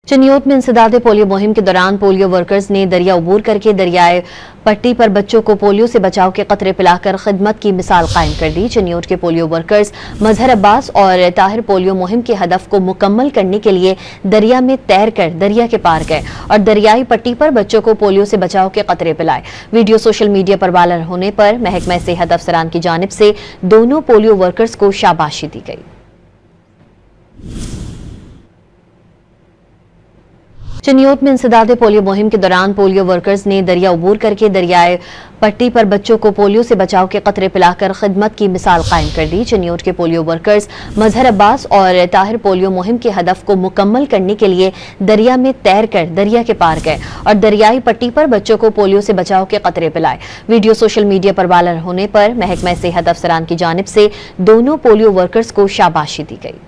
चिन्योत में इंसदाद पोलियो मुहिम के दौरान पोलियो वर्कर्स ने दरिया अबूर करके दरियाए पट्टी पर बच्चों को पोलियो से बचाव के कतरे पिलाकर खिदमत की मिसाल कायम कर दी। चिन्योत के पोलियो वर्कर्स मजहर अब्बास और ताहिर पोलियो मुहिम के हदफ को मुकम्मल करने के लिए दरिया में तैर कर दरिया के पार गए और दरियाई पट्टी पर बच्चों को पोलियो से बचाव के कतरे पिलाए। वीडियो सोशल मीडिया पर वायरल होने पर महकमा सेहत अफसरान की जानिब से दोनों पोलियो वर्कर्स को शाबाशी दी गई। चिन्योत में इंसदाद पोलियो मुहिम के दौरान पोलियो वर्कर्स ने दरिया अबूर करके दरियाए पट्टी पर बच्चों को पोलियो से बचाव के कतरे पिलाकर खिदमत की मिसाल कायम कर दी। चिन्योत के पोलियो वर्कर्स मजहर अब्बास और ताहिर पोलियो मुहिम के हदफ को मुकम्मल करने के लिए दरिया में तैर कर दरिया के पार गए और दरियाई पट्टी पर बच्चों को पोलियो से बचाव के कतरे पिलाए। वीडियो सोशल मीडिया पर वायरल होने पर महकमा सेहत अफसरान की जानिब से दोनों पोलियो वर्कर्स को शाबाशी दी गई।